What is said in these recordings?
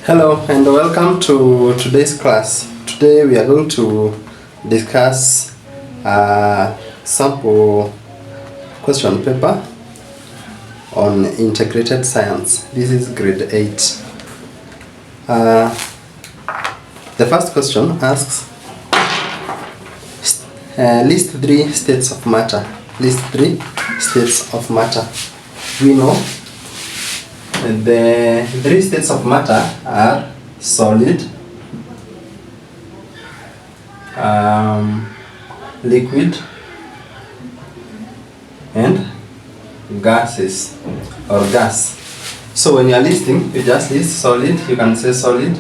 Hello and welcome to today's class. Today we are going to discuss a sample question paper on integrated science. This is grade 8. The first question asks, list 3 states of matter. List 3 states of matter. We know the 3 states of matter are solid, liquid, and gases or gas. So when you are listing, you just list solid. You can say solid,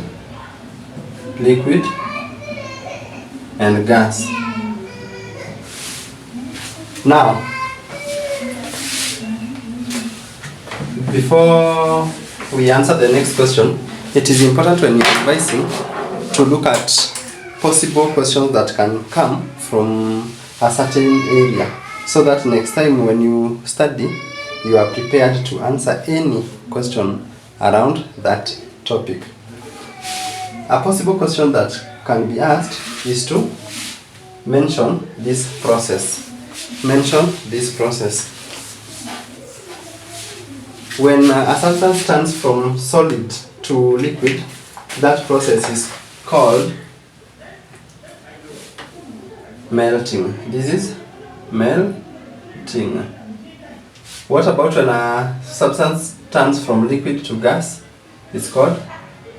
liquid, and gas. Now, before we answer the next question, it is important when you're revising to look at possible questions that can come from a certain area, so that next time when you study, you are prepared to answer any question around that topic. A possible question that can be asked is to mention this process. Mention this process. When a substance turns from solid to liquid, that process is called melting. This is melting. What about when a substance turns from liquid to gas? It's called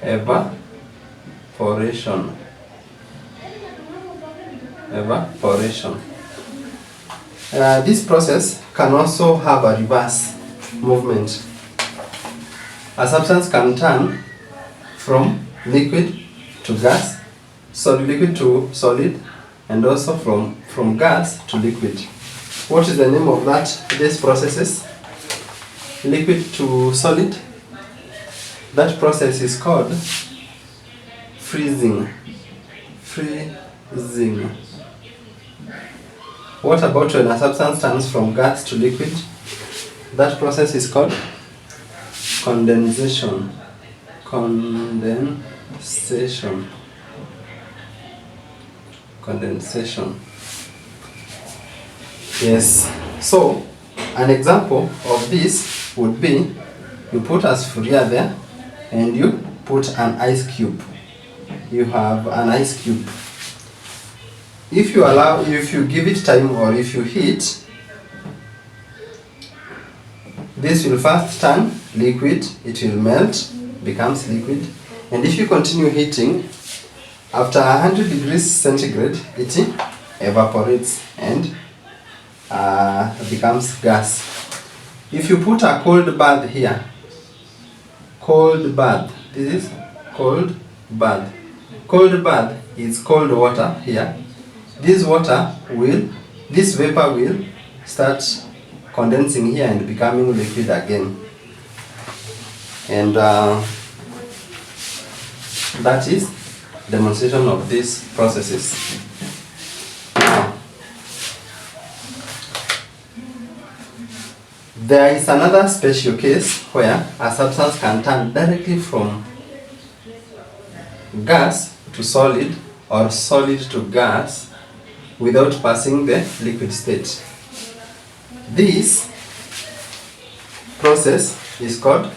evaporation. Evaporation. This process can also have a reverse movement. A substance can turn from liquid to gas, liquid to solid, and also from gas to liquid. What is the name of these processes? Liquid to solid. That process is called freezing. Freezing. What about when a substance turns from gas to liquid? That process is called condensation. Condensation. Yes. So, an example of this would be, you put a sphere there and you put an ice cube. You have an ice cube. If you give it time, or if you heat, this will first turn liquid, it will melt, becomes liquid, and if you continue heating, after 100 degrees centigrade, it evaporates and becomes gas. If you put a cold bath here, cold bath, this is cold bath. Cold bath is cold water here. This vapor will start condensing here and becoming liquid again. And that is demonstration of these processes. Now, there is another special case where a substance can turn directly from gas to solid or solid to gas without passing the liquid state. This process is called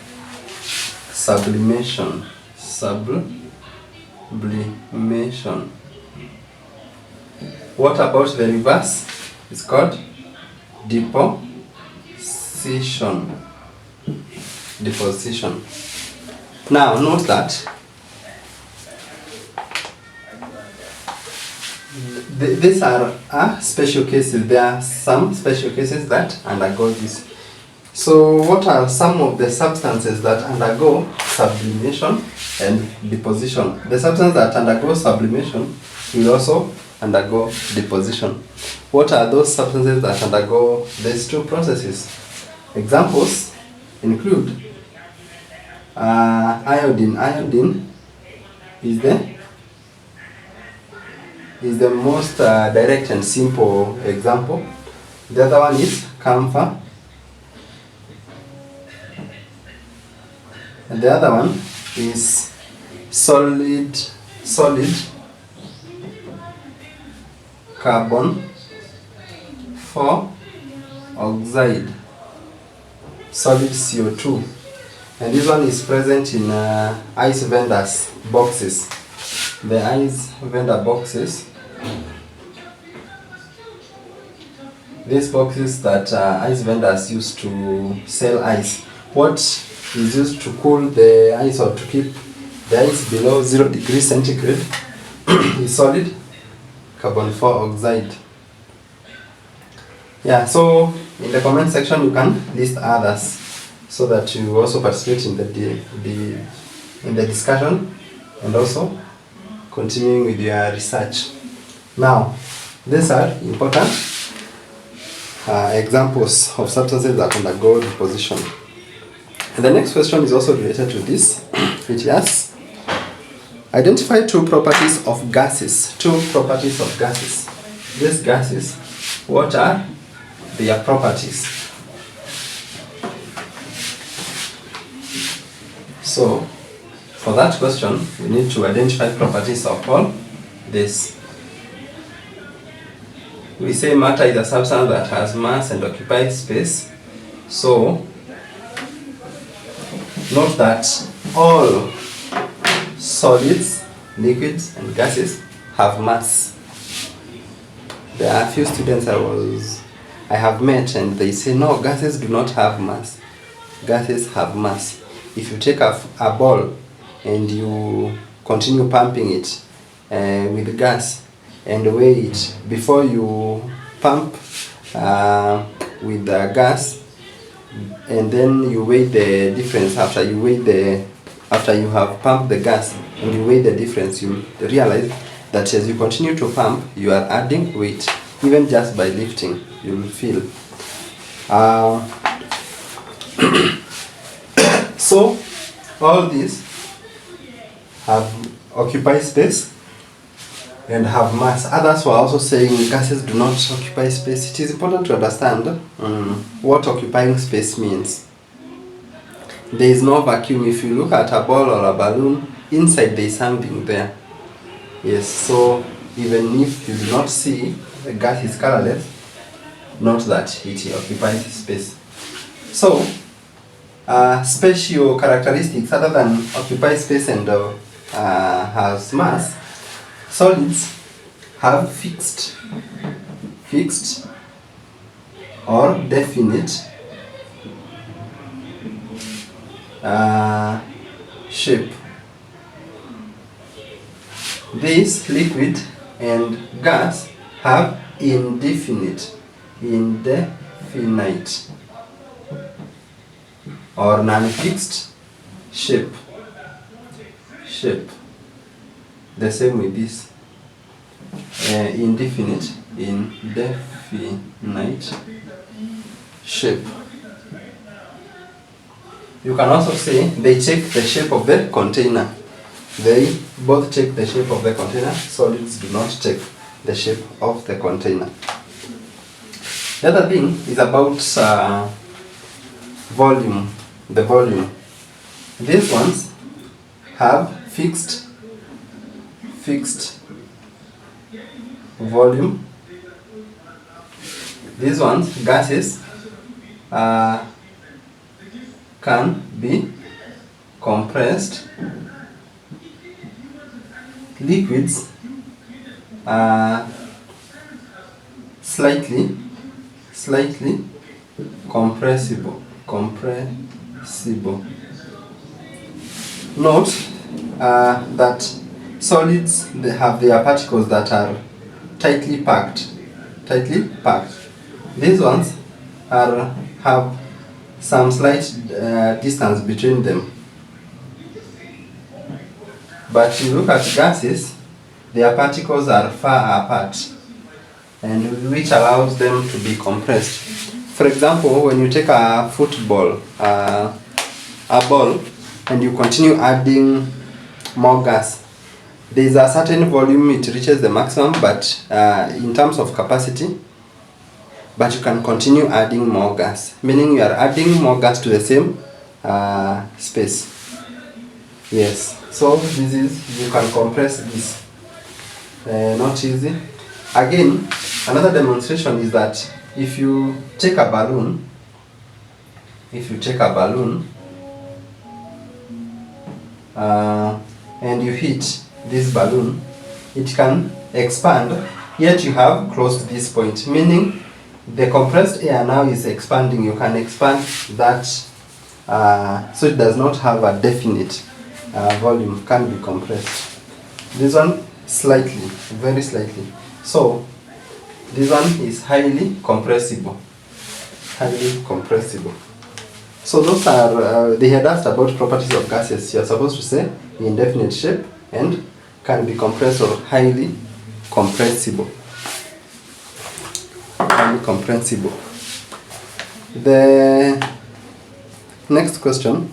sublimation. Sublimation. What about the reverse? It's called deposition. Deposition. Now note that these are special cases. There are some special cases that undergo this. So what are some of the substances that undergo sublimation and deposition? The substances that undergo sublimation will also undergo deposition. What are those substances that undergo these two processes? Examples include iodine. Iodine is the most direct and simple example. The other one is camphor. And the other one is solid carbon 4 oxide, solid CO2, and this one is present in ice vendors boxes. The ice vendor boxes, these boxes that ice vendors use to sell ice. What is used to cool the ice or to keep the ice below 0 degrees centigrade is solid carbon 4 oxide. Yeah, so in the comment section you can list others so that you also participate in the discussion and also continuing with your research. Now, these are important examples of substances that undergo deposition. And the next question is also related to this. It asks, identify two properties of gases. Two properties of gases. These gases, what are their properties? So, for that question, we need to identify properties of all this. We say matter is a substance that has mass and occupies space. So, note that all solids, liquids, and gases have mass. There are a few students I have met and they say, no, gases do not have mass. Gases have mass. If you take a ball and you continue pumping it with gas and weigh it, before you pump with the gas and then you weigh the difference after you have pumped the gas and you weigh the difference, you realize that as you continue to pump, you are adding weight. Even just by lifting, you will feel. So, all these occupy space and have mass. Others were also saying gases do not occupy space. It is important to understand what occupying space means. There is no vacuum. If you look at a ball or a balloon, inside there is something there. Yes, so even if you do not see the gas is colorless, note that it occupies space. So, spatial characteristics other than occupy space and has mass, solids have fixed or definite shape. This liquid and gas have indefinite or non-fixed shape. The same with this indefinite shape. You can also say they check the shape of the container. They both check the shape of the container. Solids do not check the shape of the container. The other thing is about volume. The volume. These ones have fixed volume. These ones, gases, can be compressed. Liquids are slightly compressible. Note that solids, they have their particles that are tightly packed. These ones have some slight distance between them. But you look at gases, their particles are far apart, and which allows them to be compressed. For example, when you take a football, a ball, and you continue adding more gas, there is a certain volume it reaches the maximum, but in terms of capacity, but you can continue adding more gas, meaning you are adding more gas to the same space. Yes, so this is, you can compress this. Not easy. Again, another demonstration is that if you take a balloon, and you hit this balloon, it can expand, yet you have closed this point, meaning the compressed air now is expanding. You can expand that, so it does not have a definite volume, can be compressed. This one slightly, very slightly. So this one is highly compressible. So those are, they had asked about properties of gases. You are supposed to say indefinite shape and can be compressed or highly compressible. The next question.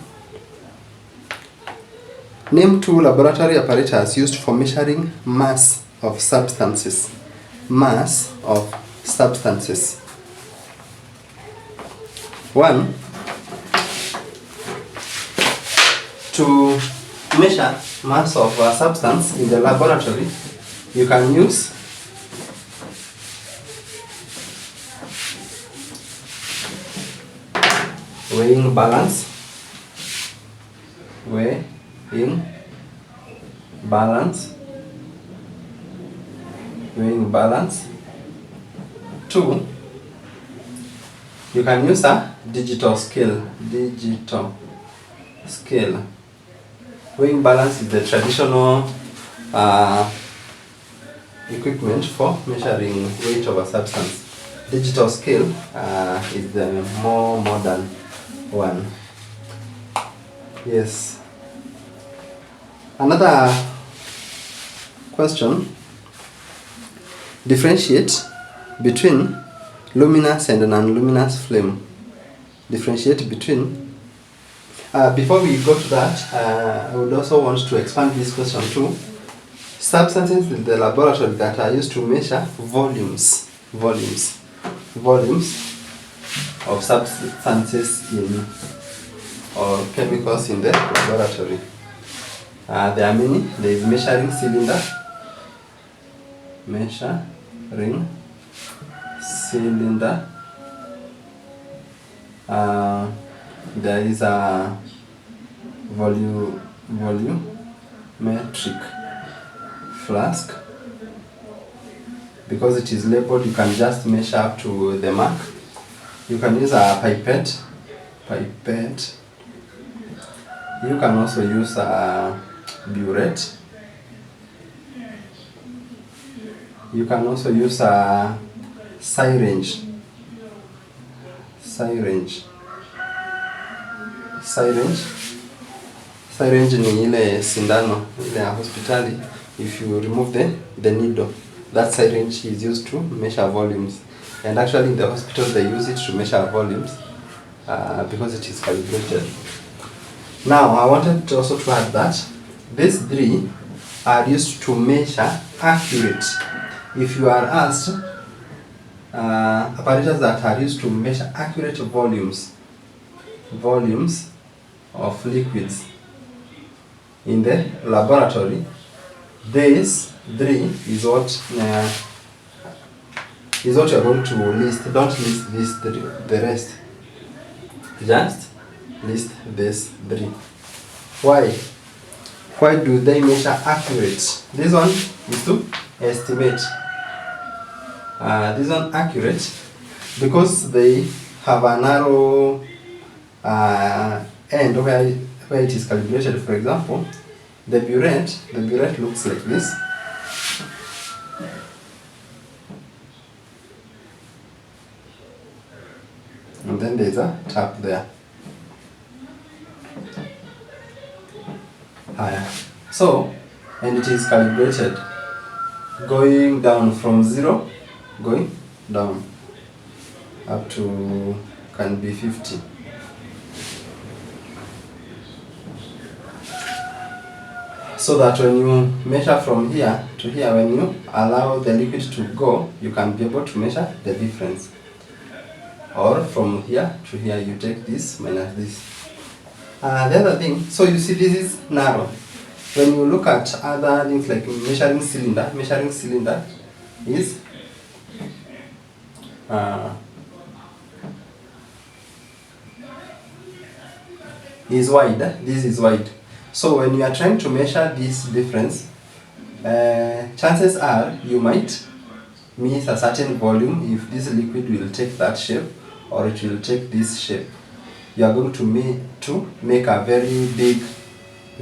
Name 2 laboratory apparatus used for measuring mass of substances. Mass of substances. 1. To measure mass of a substance in the laboratory, you can use weighing balance. 2. You can use a digital scale. Weighing balance is the traditional equipment for measuring weight of a substance. Digital scale is the more modern one. Yes. Another question. Differentiate between luminous and non-luminous flame. Differentiate between. Before we go to that, I would also want to expand this question to substances in the laboratory that are used to measure volumes of substances in or chemicals in the laboratory. There are many. There is measuring cylinder. There is a volumetric flask. Because it is labeled, you can just measure up to the mark. You can use a pipette. You can also use a burette. You can also use a syringe. Syringe ni ile sindano ile ya hospitali. If you remove the needle, that syringe is used to measure volumes. And actually in the hospital they use it to measure volumes because it is calibrated. Now I wanted also to add that these 3 are used to measure accurate. If you are asked apparatus that are used to measure accurate volumes of liquids in the laboratory, this 3 is what you are going to list. Don't list the rest. Just list this 3. Why do they measure accurate? This one is to estimate. This one accurate because they have a narrow end where it is calibrated. For example, the burette looks like this. And then there's a tap there. So, and it is calibrated going down from 0, going down up to can be 50. So that when you measure from here to here, when you allow the liquid to go, you can be able to measure the difference. Or from here to here, you take this minus this. The other thing, so you see this is narrow. When you look at other things like measuring cylinder is wide. This is wide. So when you are trying to measure this difference, chances are you might miss a certain volume if this liquid will take that shape or it will take this shape. You are going to make a very big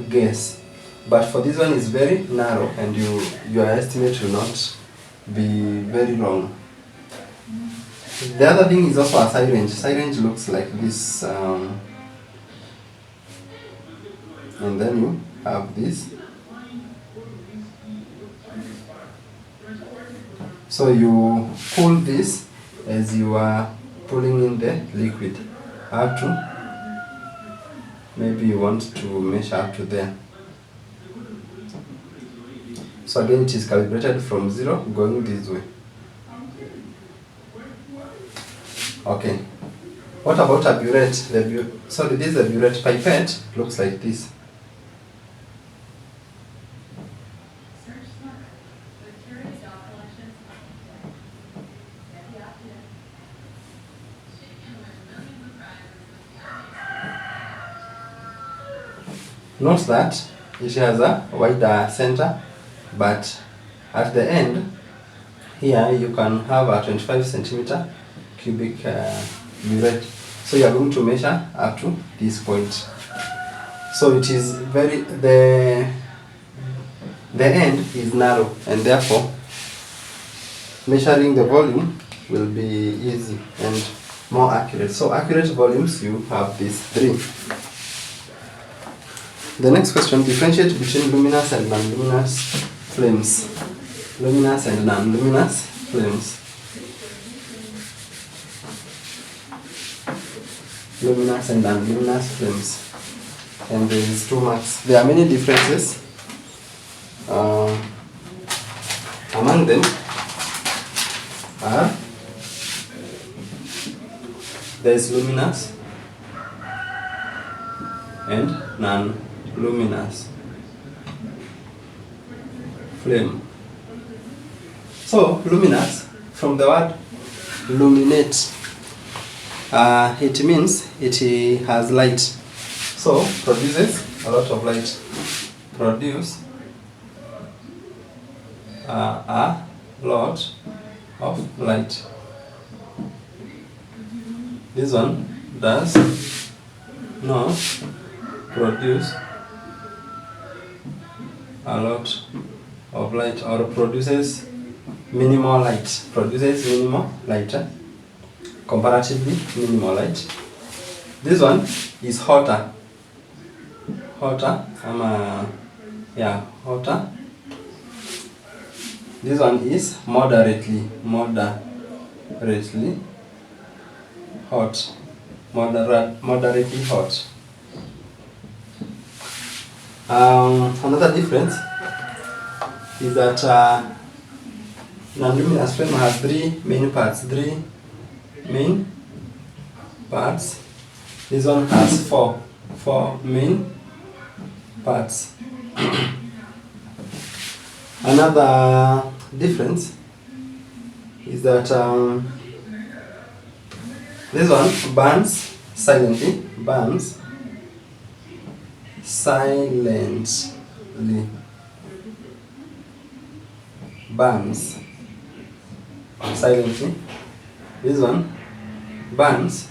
guess. But for this one is very narrow and your estimate will not be very wrong. The other thing is also a syringe. Syringe looks like this, and then you have this. So you pull this as you are pulling in the liquid up to, maybe you want to measure up to there. So again it is calibrated from 0 going this way. Okay. What about a burette? So this is a burette pipette, looks like this. Note that it has a wider center, but at the end here you can have a 25 centimeter cubic burette. So you are going to measure up to this point. So it is the end is narrow, and therefore measuring the volume will be easy and more accurate. So accurate volumes, you have these three. The next question, differentiate between luminous and non-luminous flames. Luminous and non-luminous flames. Luminous and non-luminous flames. And there is 2 marks. There are many differences. Among them are, there is luminous and non-luminous flame. So luminous, from the word luminate, it means it has light. So produces a lot of light. Produce a lot of light. This one does not produce a lot of light, or produces minimal light. Produces minimal light, comparatively minimal light. This one is hotter. Hotter. Hotter. This one is moderately hot. Moderately hot. Another difference is that non-luminous flame has 3 main parts. This one has 4 main parts. Another difference is that this one burns silently. Burns silently. This one burns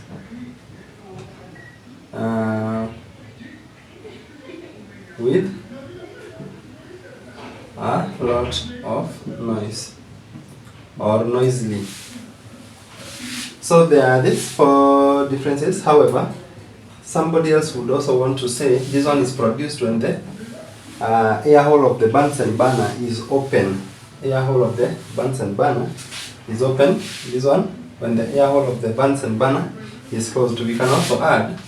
with a lot of noise, or noisily. So there are these 4 differences. However, somebody else would also want to say this one is produced when the air hole of the Bunsen burner is open. Air hole of the Bunsen burner is open. This one when the air hole of the Bunsen burner is closed. We can also add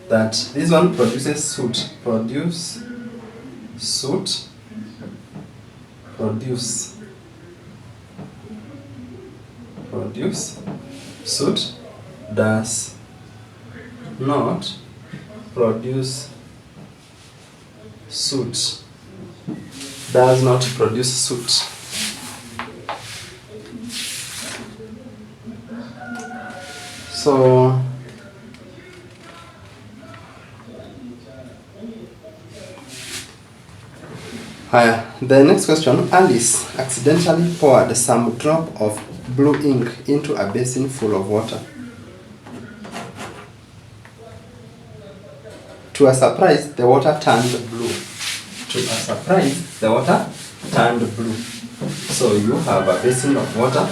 that this one produces soot. Produce soot, does not produce soot. Does not produce soot. So the next question, Alice accidentally poured some drop of blue ink into a basin full of water. To a surprise, the water turned blue. To a surprise, the water turned blue. So you have a basin of water.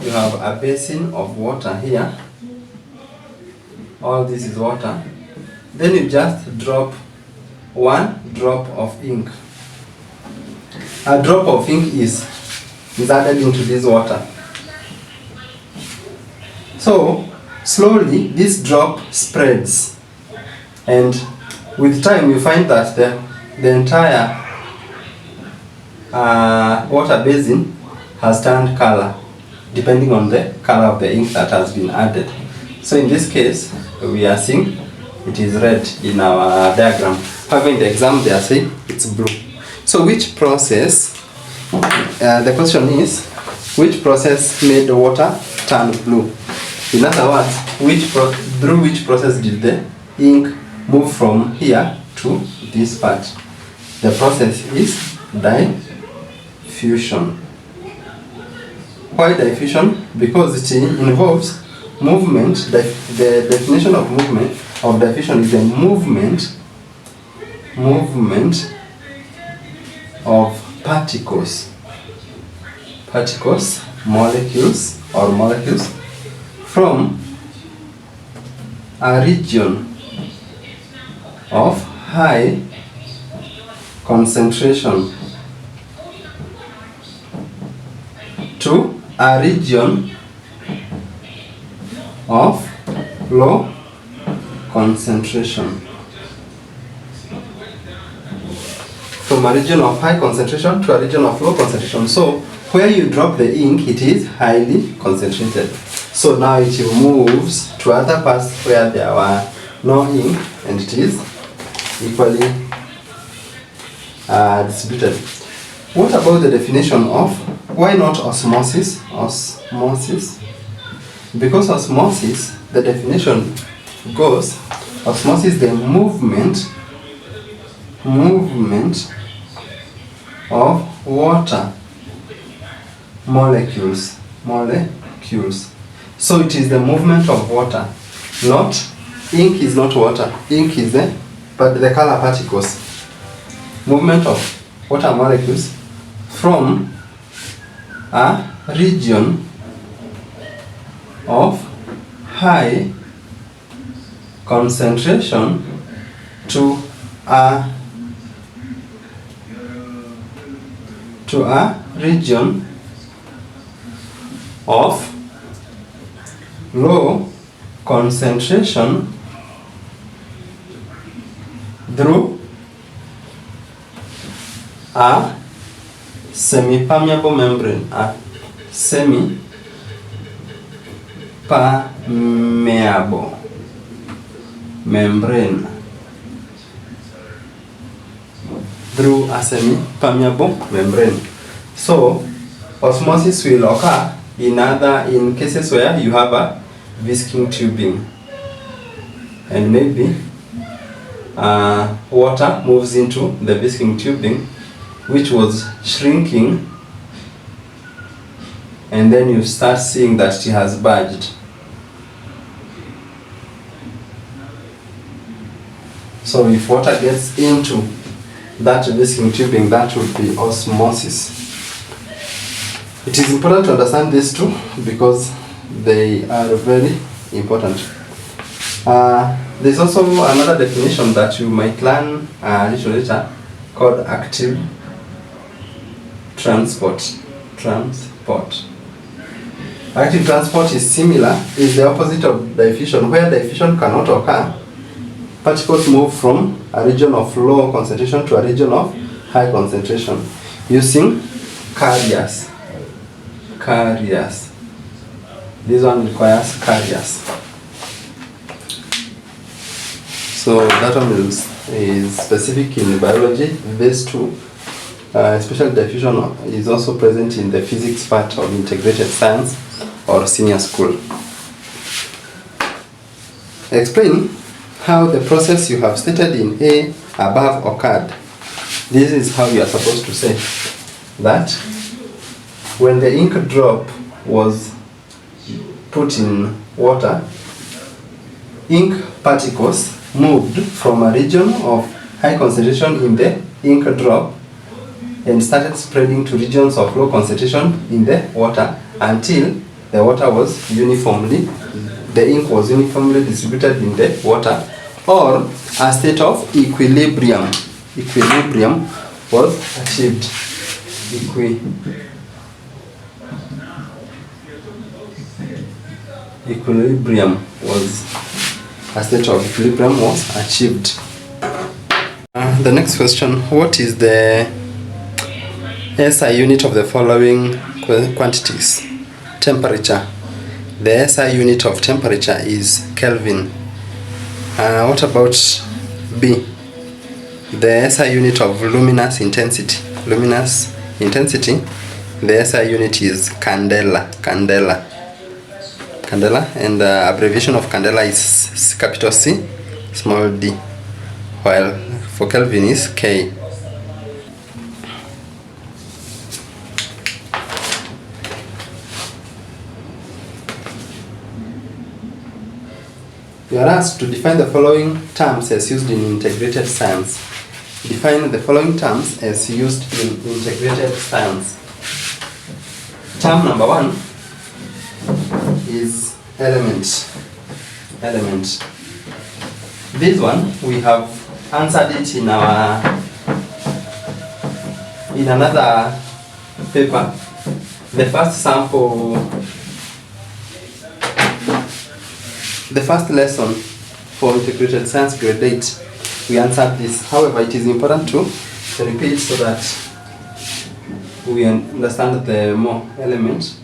You have a basin of water here. All this is water. Then you just drop one drop of ink. A drop of ink is added into this water. So slowly this drop spreads, and with time you find that the entire water basin has turned color, depending on the color of the ink that has been added. So in this case, we are seeing it is red in our diagram. However, in the exam they are saying it's blue. So which process, the question is, which process made the water turn blue? In other words, through which process did the ink move from here to this part? The process is diffusion. Why diffusion? Because it involves movement. The definition of movement of diffusion is a movement of particles, molecules from a region of high concentration to a region of low concentration. From a region of high concentration to a region of low concentration. So where you drop the ink, it is highly concentrated. So now it moves to other parts where there were no ink, and it is equally distributed. What about the definition of, why not osmosis? Osmosis. Because osmosis, the definition goes, osmosis, the movement of water molecules. So it is the movement of water, not ink is not water. Ink is the color particles. Movement of water molecules from a region of high concentration to a region of low concentration through a semi-permeable membrane. A semi-permeable membrane. Through a semi-permeable membrane. So osmosis will occur in cases where you have a whisking tubing, and maybe water moves into the whisking tubing, which was shrinking, and then you start seeing that it has budged. So if water gets into that whisking tubing, that would be osmosis. It is important to understand these two because they are very important. There's also another definition that you might learn a little later called active transport. Active transport is the opposite of diffusion. Where diffusion cannot occur, particles move from a region of low concentration to a region of high concentration using carriers. This one requires carriers. So that one is specific in biology. These two, special diffusion is also present in the physics part of integrated science or senior school. Explain how the process you have stated in A above occurred. This is how you are supposed to say that when the ink drop was put in water, ink particles moved from a region of high concentration in the ink drop and started spreading to regions of low concentration in the water until the ink was uniformly distributed in the water, or a state of equilibrium. Equilibrium was achieved. Equilibrium was a state of equilibrium was achieved. The next question: what is the SI unit of the following quantities? Temperature. The SI unit of temperature is Kelvin. What about B? The SI unit of luminous intensity. Luminous intensity, the SI unit is candela. Candela, and the abbreviation of candela is capital C, small d, while for Kelvin is K. You are asked to define the following terms as used in integrated science. Define the following terms as used in integrated science. Term number 1 is element. Element. This one we have answered it in another paper. The first sample, the first lesson for integrated science grade 8, we answered this. However, it is important to repeat so that we understand the more elements.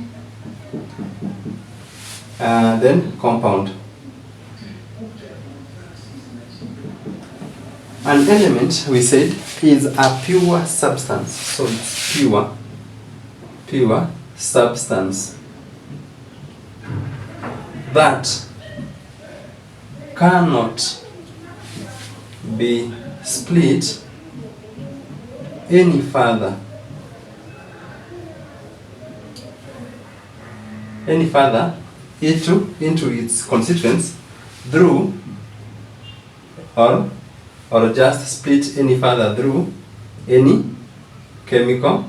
Then compound. An element, we said, is a pure substance. So it's pure substance that cannot be split any further into its constituents through or just split any further through any chemical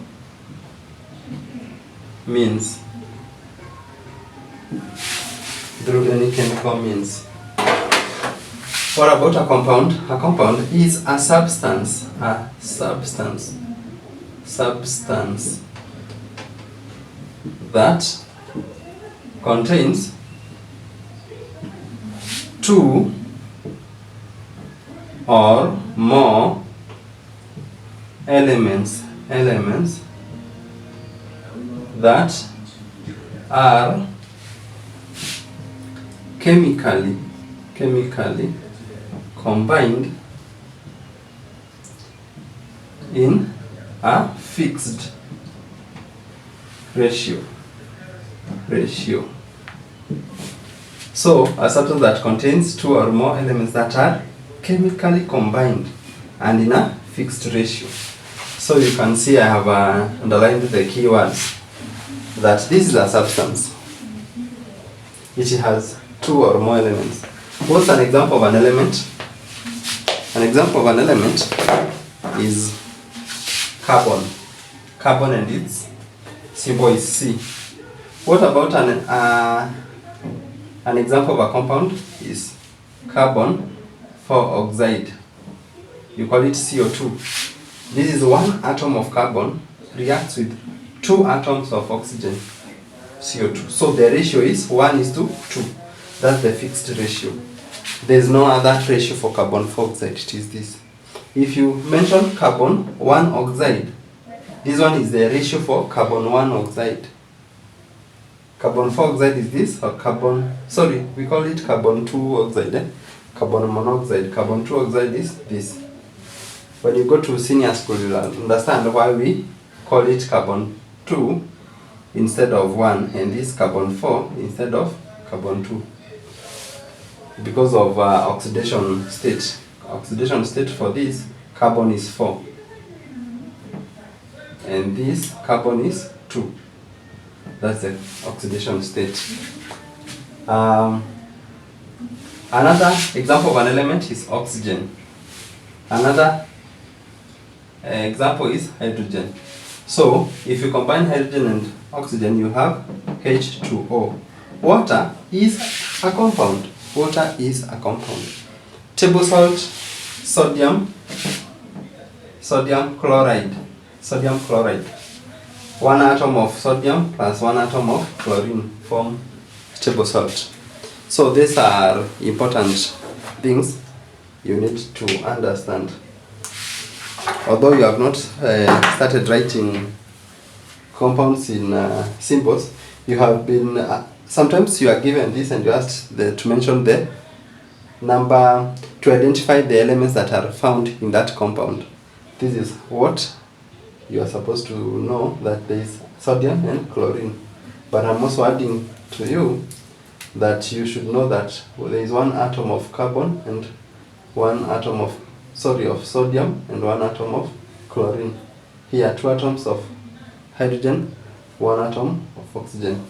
means. What about a compound? A compound is a substance that contains two or more elements that are chemically combined in a fixed ratio. So a substance that contains two or more elements that are chemically combined and in a fixed ratio. So you can see I have underlined the keywords that this is a substance. It has two or more elements. What's an example of an element? An example of an element is carbon. Carbon and its symbol is C. What about an example of a compound is carbon 4 oxide. You call it CO2. This is one atom of carbon reacts with two atoms of oxygen, CO2. So the ratio is 1:2. That's the fixed ratio. There is no other ratio for carbon 4 oxide. It is this. If you mention carbon 1 oxide, this one is the ratio for carbon 1 oxide. Carbon 4 oxide is this, or we call it carbon 2 oxide. carbon monoxide. Carbon 2 oxide is this. When you go to senior school, you'll understand why we call it carbon 2 instead of 1, and this carbon 4 instead of carbon 2. Because of oxidation state. Oxidation state for this carbon is 4. And this carbon is 2. That's the oxidation state. Another example of an element is oxygen. Another example is hydrogen. So, if you combine hydrogen and oxygen, you have H2O. Water is a compound. Water is a compound. Table salt, sodium chloride. Sodium chloride. 1 atom of sodium plus 1 atom of chlorine form table salt. So these are important things you need to understand. Although you have not started writing compounds in symbols, you have been, sometimes you are given this and you asked to mention the number, to identify the elements that are found in that compound. This is what you are supposed to know, that there is sodium and chlorine. But I'm also adding to you that you should know that there is 1 atom of carbon and 1 atom of sodium and 1 atom of chlorine. Here 2 atoms of hydrogen, 1 atom of oxygen.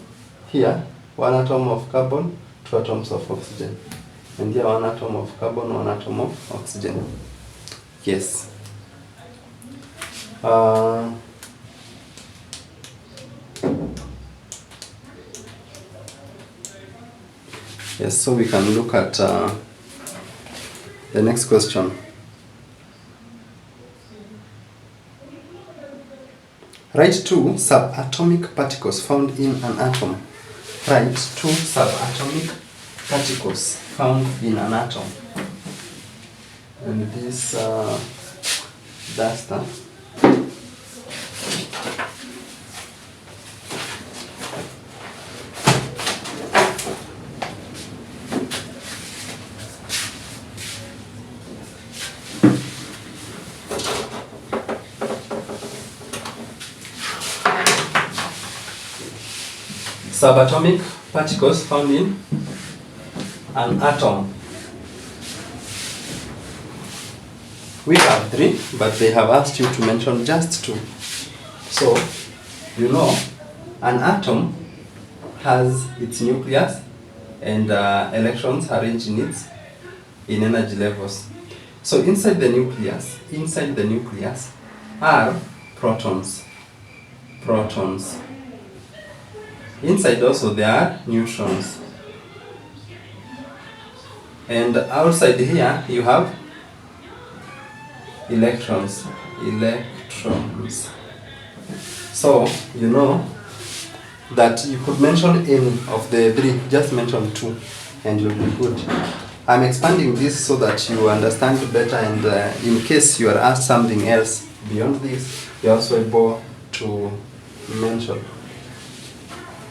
Here 1 atom of carbon, 2 atoms of oxygen. And here 1 atom of carbon, 1 atom of oxygen. Yes. Yes, so we can look at the next question. Write 2 subatomic particles found in an atom. Write 2 subatomic particles found in an atom. And this duster. Subatomic particles found in an atom. We have 3, but they have asked you to mention just 2. So, you know, an atom has its nucleus and electrons arranged in energy levels. So inside the nucleus are protons. Inside also there are neutrons. And outside here you have electrons. So you know that you could mention any of the 3, just mention 2 and you'll be good. I'm expanding this so that you understand better, and in case you are asked something else beyond this, you're also able to mention.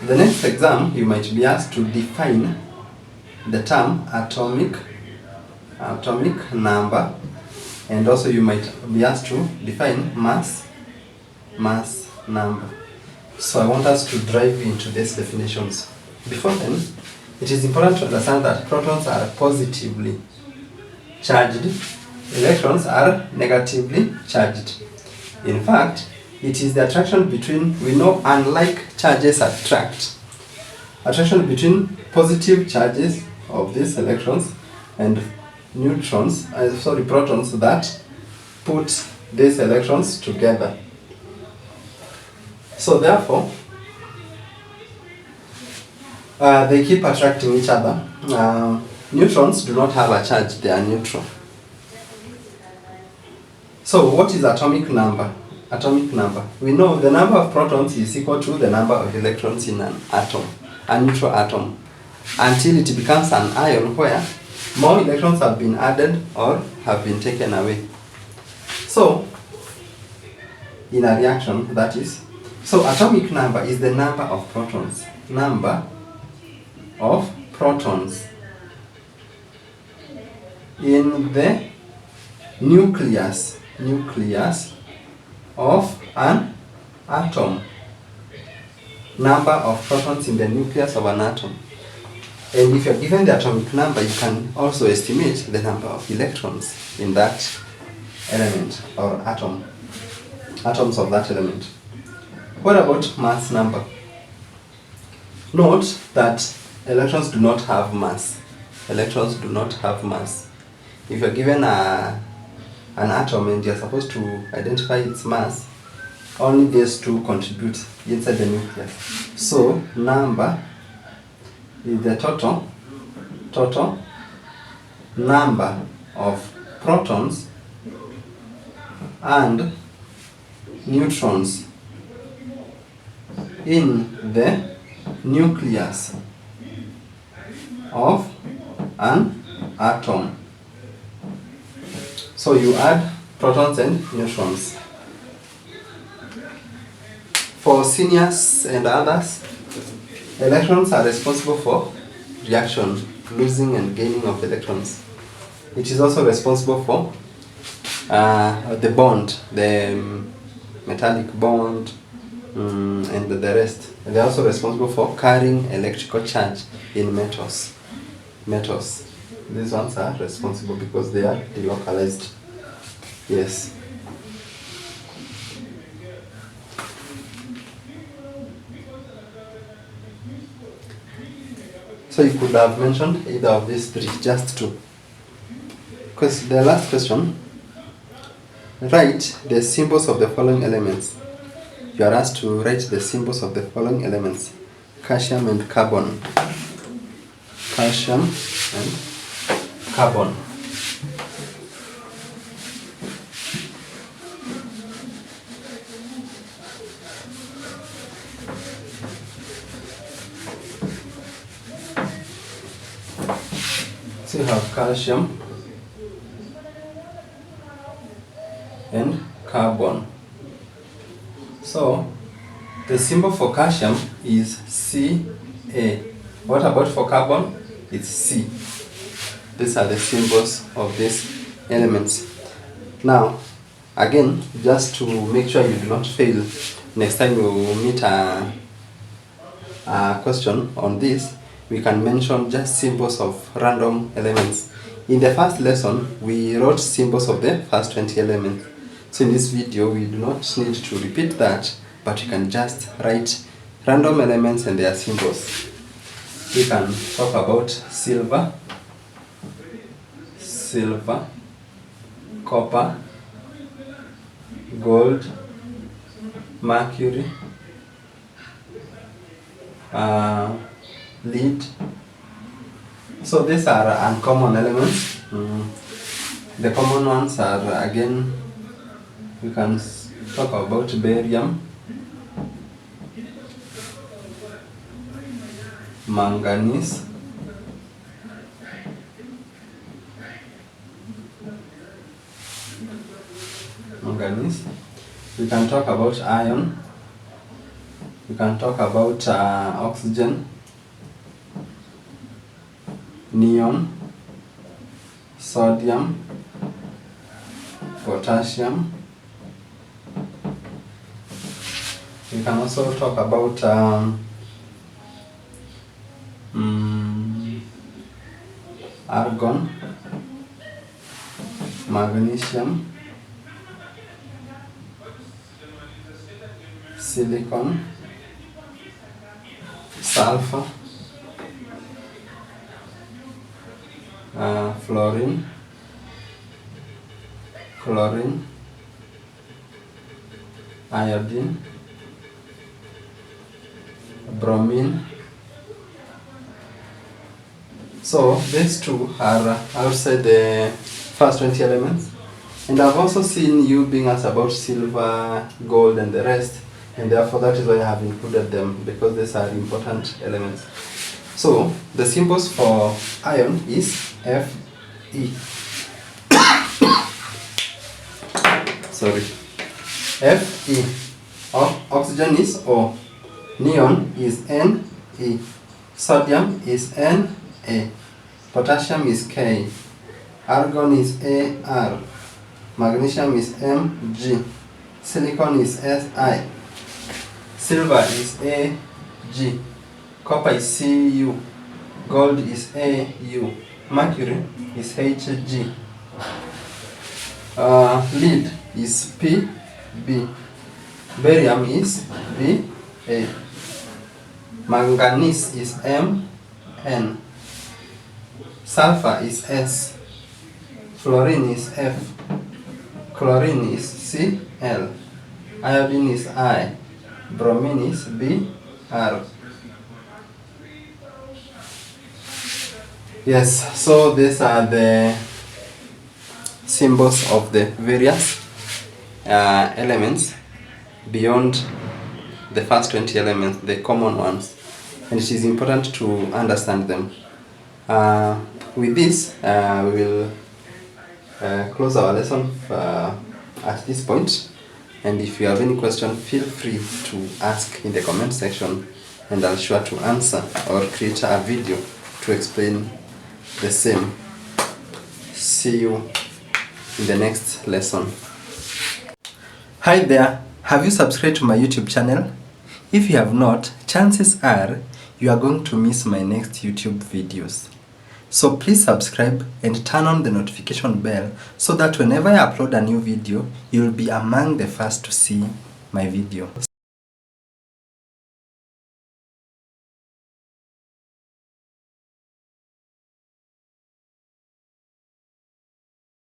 The next exam, you might be asked to define the term atomic number, and also you might be asked to define mass number. So I want us to dive into these definitions. Before then, it is important to understand that protons are positively charged, electrons are negatively charged. In fact, it is the attraction between, we know unlike charges attract, attraction between positive charges of these electrons and protons that put these electrons together. So therefore, they keep attracting each other. Neutrons do not have a charge, they are neutral. So what is atomic number? Atomic number. We know the number of protons is equal to the number of electrons in an atom, a neutral atom, until it becomes an ion where more electrons have been added or have been taken away. So, in a reaction, that is, so atomic number is the number of protons. Number of protons in the nucleus of an atom. Number of protons in the nucleus of an atom. And if you're given the atomic number, you can also estimate the number of electrons in that element or atoms of that element. What about mass number? Note that electrons do not have mass. Electrons do not have mass. If you're given an atom and you're supposed to identify its mass, only these two contribute inside the nucleus. So number is the total number of protons and neutrons in the nucleus of an atom. So you add protons and neutrons. For seniors and others, electrons are responsible for reaction, losing and gaining of electrons. It is also responsible for the bond, the metallic bond, and the rest. And they are also responsible for carrying electrical charge in metals. These ones are responsible because they are delocalized. Yes. So you could have mentioned either of these three, just two. Because the last question, write the symbols of the following elements. You are asked to write the symbols of the following elements: calcium and carbon. Calcium and carbon. So you have calcium and carbon. So the symbol for calcium is Ca. What about for carbon? It's C. These are the symbols of these elements. Now, again, just to make sure you do not fail, next time we will meet a question on this, we can mention just symbols of random elements. In the first lesson, we wrote symbols of the first 20 elements. So in this video, we do not need to repeat that, but you can just write random elements and their symbols. We can talk about silver, copper, gold, mercury, lead. So these are uncommon elements. The common ones are, again, we can talk about barium, manganese, we can talk about iron, we can talk about oxygen, neon, sodium, potassium. We can also talk about argon, magnesium, silicon, sulfur, fluorine, chlorine, iodine, bromine. So these two are outside the first 20 elements. And I've also seen you being asked about silver, gold and the rest, and therefore that is why I have included them, because these are important elements. So the symbols for iron is Fe. Sorry. Fe. Oxygen is O. Neon is Ne. Sodium is Na. Potassium is K. argon is AR, magnesium is Mg, silicon is Si, silver is Ag, copper is Cu, gold is Au, mercury is Hg, lead is Pb, barium is Ba, manganese is Mn, sulfur is S, fluorine is F, chlorine is Cl, iodine is I, bromine is Br. Yes, so these are the symbols of the various elements beyond the first 20 elements, the common ones, and it is important to understand them. With this, we will close our lesson at this point, and if you have any question, feel free to ask in the comment section, and I'll sure to answer or create a video to explain the same. See you in the next lesson. Hi there, have you subscribed to my YouTube channel? If you have not, chances are you are going to miss my next YouTube videos. So please subscribe and turn on the notification bell so that whenever I upload a new video, you will be among the first to see my video.